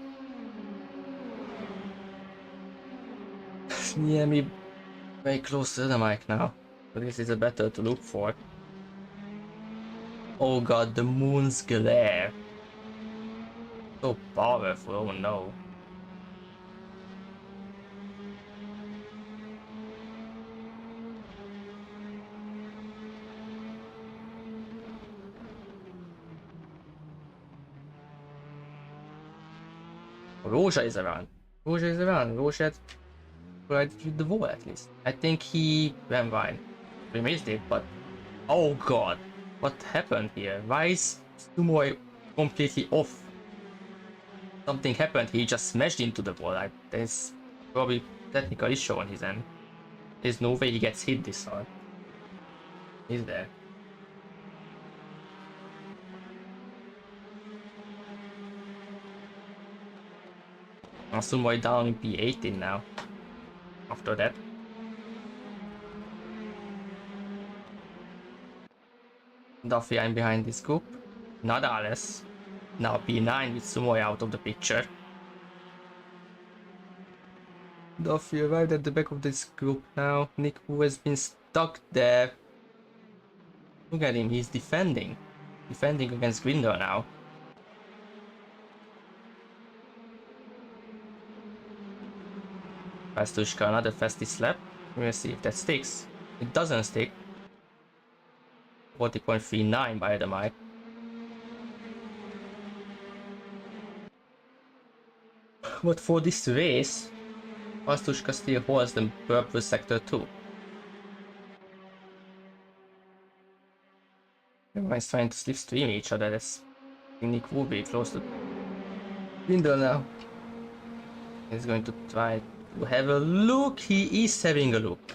Yeah, me very close to the mic now. So this is a better to look for. Oh god, the moon's glare. So powerful, oh no. Roja is around. Roja is around. Roja collided with the wall at least. I think he ran wide. We missed it, but... Oh god. What happened here? Why is Sumo completely off? Something happened, he just smashed into the wall. There's probably technical issue on his end. There's no way he gets hit this hard. Is there? Sumo down in P18 now. After that. Duffy, I'm behind this group. Nadales. Now P9 with Sumo out of the picture. Duffy arrived at the back of this group now. Nick, who has been stuck there. Look at him, he's defending. Defending against Grinder now. Pastushka, another fastest lap. We'll see if that sticks. It doesn't stick. 40.39 by the mic. But for this race, Pastushka still holds the purple sector too. Everyone's trying to slipstream each other. That's Nick will be close to Grinder now. He's going to try to have a look. He is having a look.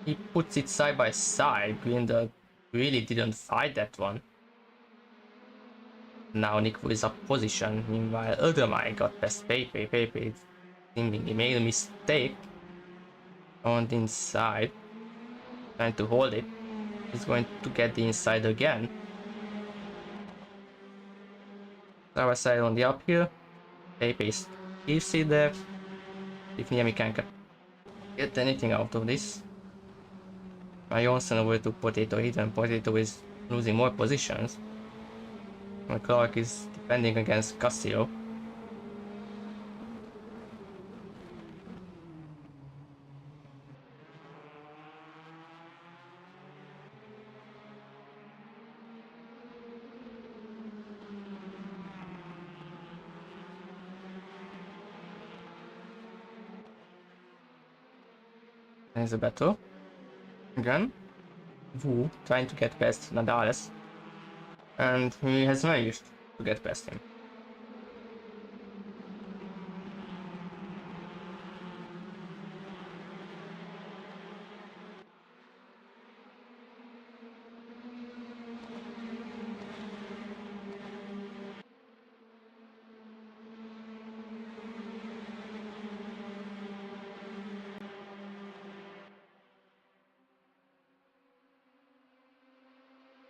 He puts it side by side. Grinder really didn't fight that one. Now Nick is up position. Meanwhile, Ultimai got past Pepe. Pepe seemingly made a mistake on the inside. Trying to hold it. He's going to get the inside again. Side on the up here. Pepe keeps it there. If Niemi can't get anything out of this. Johnson over to Potato Heat, and Potato is losing more positions. And Clark is defending against Castillo. There's a battle. Again. Wu trying to get past Nadales. And he has managed to get past him.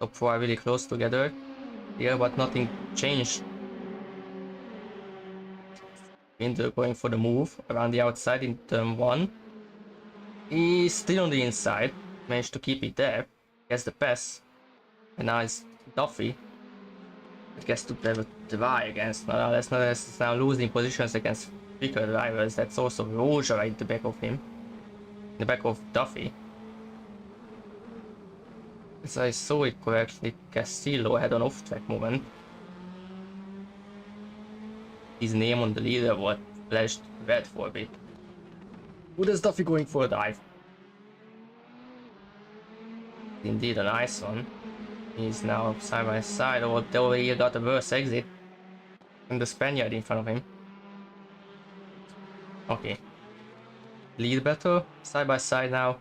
Top 4 are really close together here, but nothing changed. Winter going for the move around the outside in turn 1. He's still on the inside, managed to keep it there, gets the pass, and now it's Duffy. It gets to have a try against Nadales. Nadales is now losing positions against bigger drivers. That's also Roja right at the back of him, in the back of Duffy. As I saw it correctly, Castillo had an off-track moment. His name on the leaderboard flashed red for a bit. Who is Duffy going for a dive? Indeed a nice one. He's now side by side, although he got a worse exit. And the Spaniard in front of him. Okay. Lead battle, side by side now.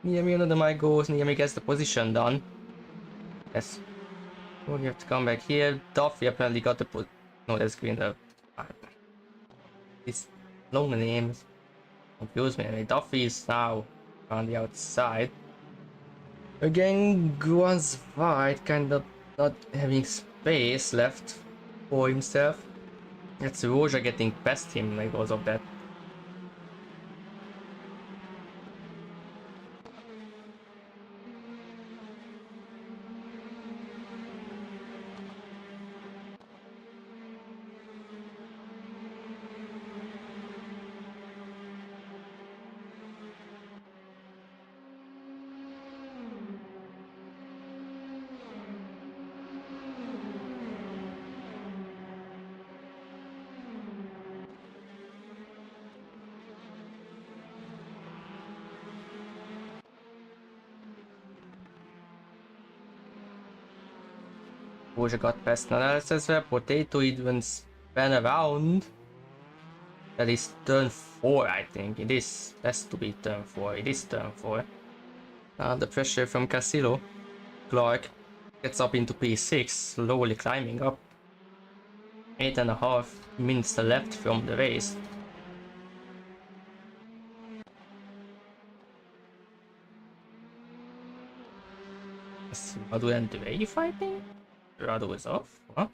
Niemi under my goes, Niemi gets the position done. Yes. Oh, you have to come back here. Duffy apparently got the no, that's green. These long names confuse me. I mean, Duffy is now on the outside. Again, Guan's wide, kind of not having space left for himself. It's Roja getting past him because of that. Roja got past Nadal as well. Potato even spun around. That is turn 4, I think. It is. Has to be turn 4. It is turn 4. The pressure from Casillo. Clark gets up into P6, slowly climbing up. 8.5 minutes left from the race. Is Radu and Dway fighting? Radu is off? What?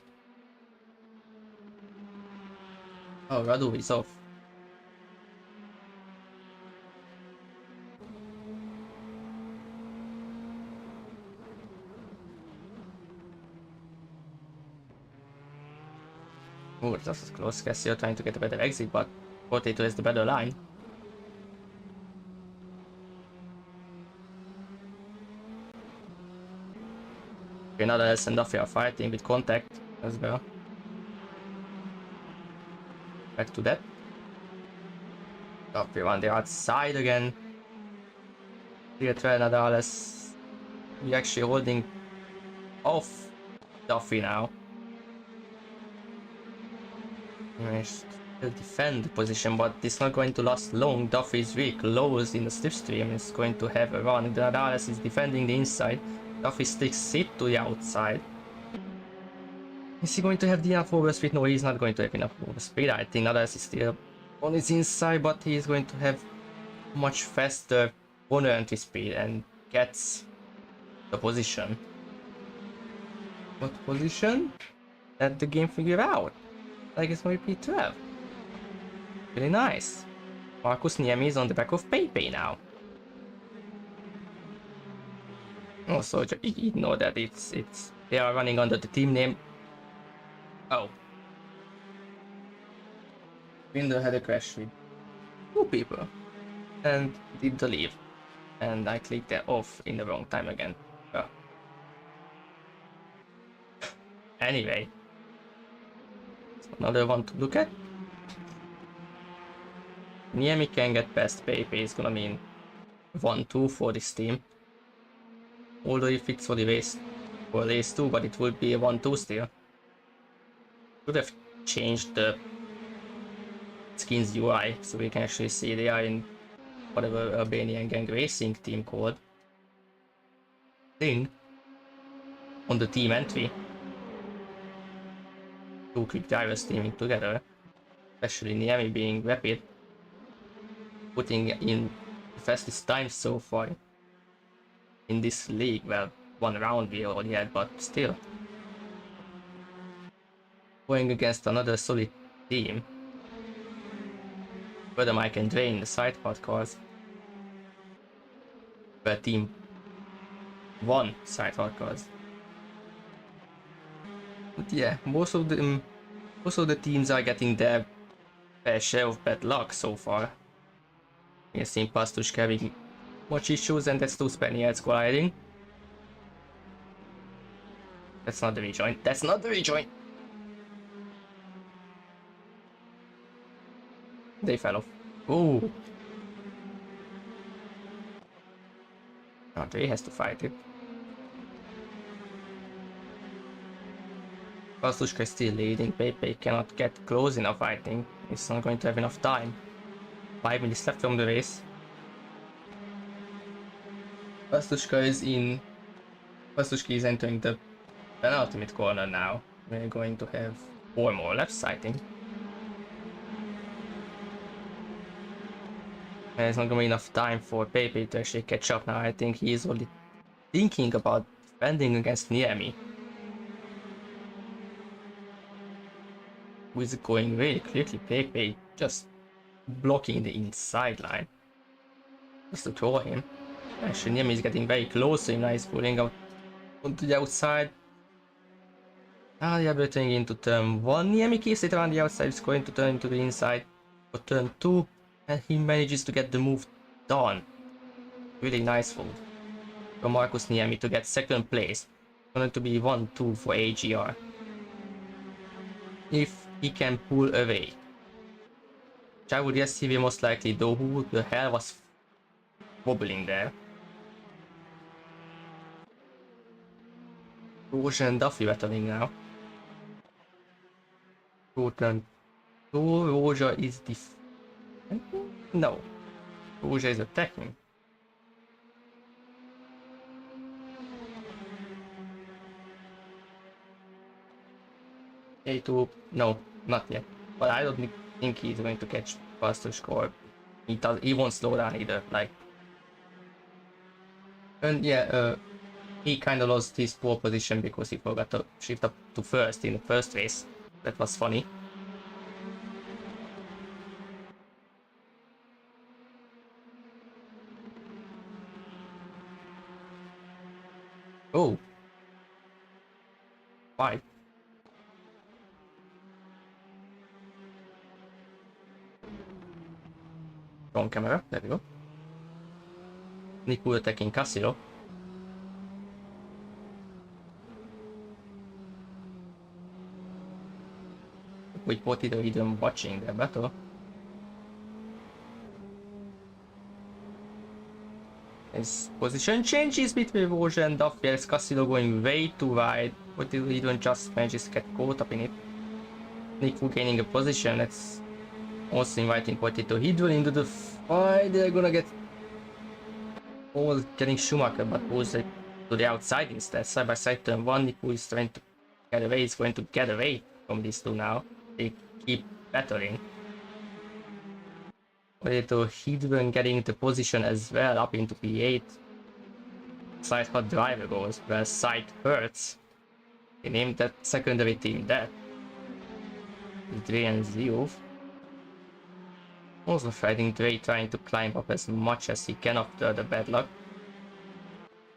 Oh, Radu is off. Oh, that was close. Cassio trying to get a better exit, but Potato has the better line. Another S and Duffy are fighting with contact as well. Back to that. Duffy on the outside again. Here to Nadales. We're actually holding off Duffy now. Still defend the position, but it's not going to last long. Duffy is weak, lowers in the slipstream, is going to have a run. Nadales is defending the inside. Duffy sticks it to the outside. Is he going to have the enough overspeed? No, he's not going to have enough overspeed. I think Nadales is still on his inside, but he is going to have much faster corner entry speed and gets the position. What position? Let the game figure out. Like it's going to be P12. Really nice. Marcus Niemi is on the back of Pepe now. Also, just ignore that it's they are running under the team name. Oh. Binder had a crash with 2 people and did the leave. And I clicked that off in the wrong time again. Oh. Anyway. Another one to look at. Niemi can get past Pepe, is gonna mean 1-2 for this team. Although if it's for the race, for race 2, but it would be a 1-2 still. Could have changed the skins UI so we can actually see they are in whatever Albanian gang racing team called thing on the team entry. 2 quick drivers teaming together, especially Niemi being rapid, putting in the fastest time so far in this league. Well, 1 round we already had, but still. Going against another solid team. Whether I can drain the sidepod cars. But team 1 sidepod cars. But yeah, most of the teams are getting their fair share of bad luck so far. We've seen Pastush having much issues, and that's 2 Spaniards colliding. That's not the rejoin. That's not the rejoin! They fell off. Ooh. Andre has to fight it. Pastushka is still leading. Pepe cannot get close enough, I think. He's not going to have enough time. 5 minutes left from the race. Pastushka is entering the penultimate corner now. We're going to have 4 more laps, I think. There's not going to be enough time for Pepe to actually catch up now. I think he's only thinking about defending against Niemi, who is going really quickly. Pepe just blocking the inside line just to throw him. Actually, Niemi is getting very close to him now. He's pulling out onto the outside. Now they are turning into turn 1. Niemi keeps it around the outside. He's going to turn into the inside for turn 2. And he manages to get the move done. Really nice for Marcus Niemi to get second place. It's going to be 1-2 for AGR. If he can pull away. Which I would guess he will most likely do. Who the hell was wobbling there? Roger and Duffy battling now. Turn 2. Roger is defending? No. Roger is attacking. A2, no, not yet. But I don't think he's going to catch faster score. He won't slow down either. Like, and yeah, he kind of lost his pole position because he forgot to shift up to first in the first race. That was funny. Oh. Why? Wrong camera, there we go. Niku attacking Casio. With what either even watching their battle. His position changes between Roger and Duffy as Casino going way too wide. What even just manages to get caught up in it. Niku gaining a position that's also inviting Potato Hidden into the fight. They're gonna get almost getting Schumacher, but goes to the outside instead. Side by side turn 1. Niku is trying to get away. He's going to get away from these two now. They keep battling. Potato Hidden getting the position as well up into P8. Side hot driver goes where side hurts. They named that secondary team that. Dre and Zio. Also fighting Dre, trying to climb up as much as he can after the bad luck.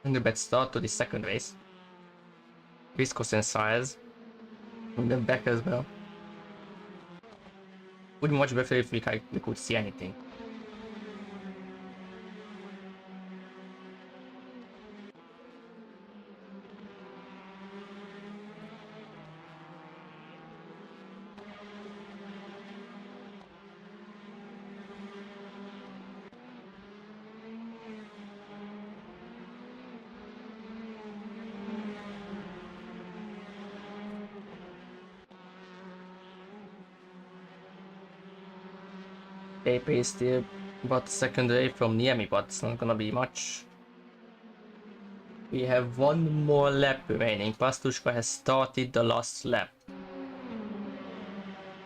And the bad start to the second race. Viscos and Siles from the back as well. Would be much better if we could see anything. Pepe is still about secondary from Niemi, but it's not gonna be much. We have one more lap remaining. Pastushka has started the last lap.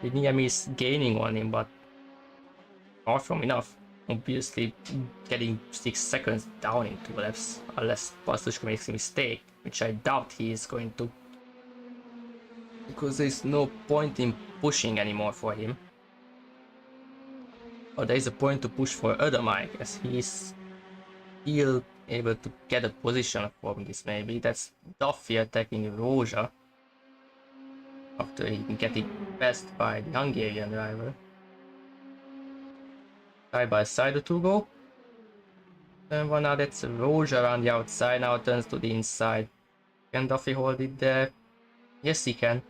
Niemi is gaining on him, but far from enough. Obviously getting 6 seconds down in 2 laps, unless Pastushka makes a mistake, which I doubt he is going to. Because there's no point in pushing anymore for him. Or there is a point to push for Adamai, as he's still able to get a position from this. Maybe that's Duffy attacking Roja after he can get it passed by the Hungarian driver. Side by side the two go. And one now that's Roja around the outside, now turns to the inside. Can Duffy hold it there? Yes, he can.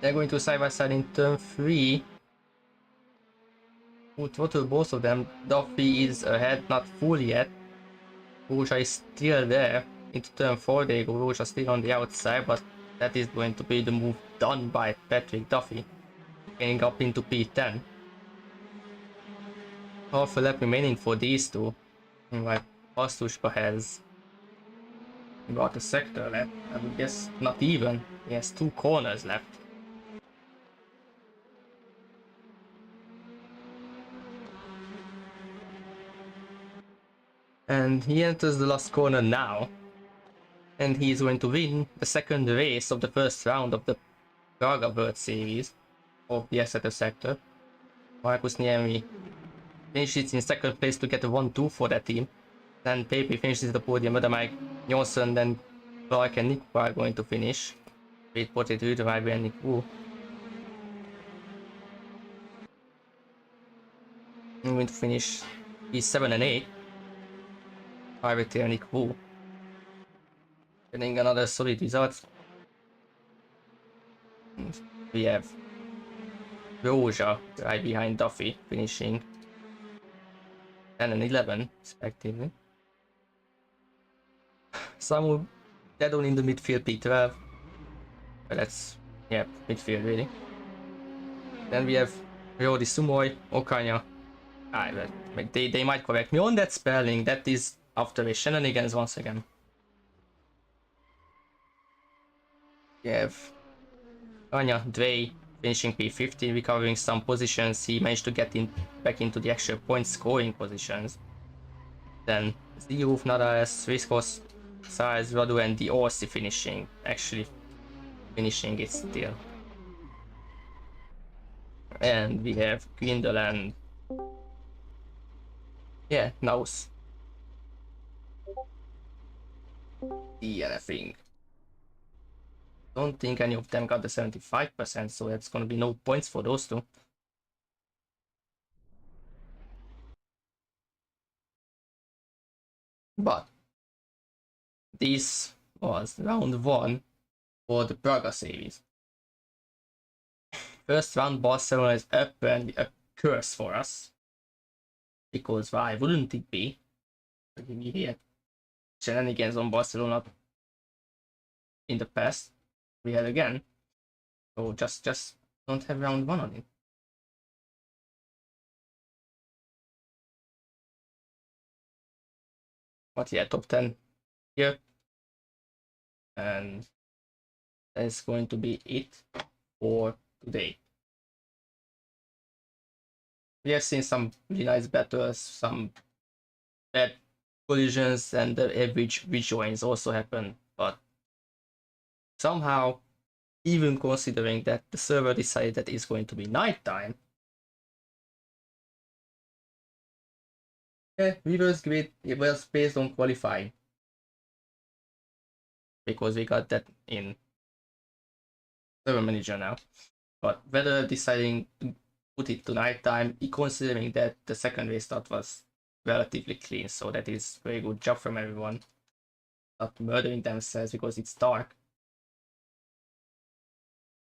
They're going to side by side in turn 3. Who throttle both of them. Duffy is ahead, not full yet. Roja is still there. Into turn 4 they go. Roja still on the outside, but that is going to be the move done by Patrick Duffy, getting up into P10. Half a lap remaining for these two. Like Pastushka has got a sector left. I would guess not even. He has 2 corners left. And he enters the last corner now. And he is going to win the second race of the first round of the Praga World Series of the Assetto sector. Markus Niemi finishes in second place to get a 1-2 for that team. Then Pepe finishes the podium, Mike Johnson, then Clark and Nick are going to finish. With Portet Ruderive and Nick Wu. I'm going to finish P7 and 8. Private and Nick Wu. Getting another solid result. We have Roja right behind Duffy, finishing 10 and 11 respectively. Samu dead on in the midfield, P12. But that's, yeah, midfield really. Then we have Ryodi Sumoi, Okanya. They might correct me on that spelling. That is after a shenanigans once again. We have Anya Dre finishing P50, recovering some positions. He managed to get back into the actual point scoring positions. Then Ziyuf, Nadares, Riskos, Size, Radu, and the Orsi finishing it still. And we have Grindel and Naus. I don't think any of them got the 75%, so that's gonna be no points for those two. But this was round 1 for the Praga series. First round, Barcelona is apparently a curse for us. Because why wouldn't it be? We had shenanigans on Barcelona in the past. We had again. So just don't have round 1 on it. But yeah, top 10 here. And that's going to be it for today. We have seen some really nice battles, some bad collisions, and the average rejoins also happened. But somehow, even considering that the server decided that it's going to be nighttime, reverse grid, it was based on qualifying. Because we got that in server manager now. But whether deciding to put it to nighttime, considering that the second restart was relatively clean, so that is very good job from everyone. Not murdering themselves because it's dark.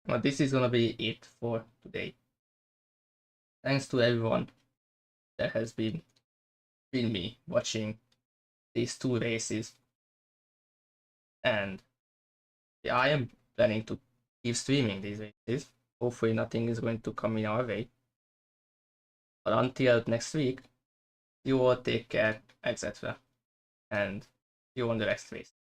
But this is gonna be it for today. Thanks to everyone that has been with me watching these 2 races. And yeah, I am planning to keep streaming these races. Hopefully nothing is going to come in our way. But until next week, you all take care, etc. And see you on the next race.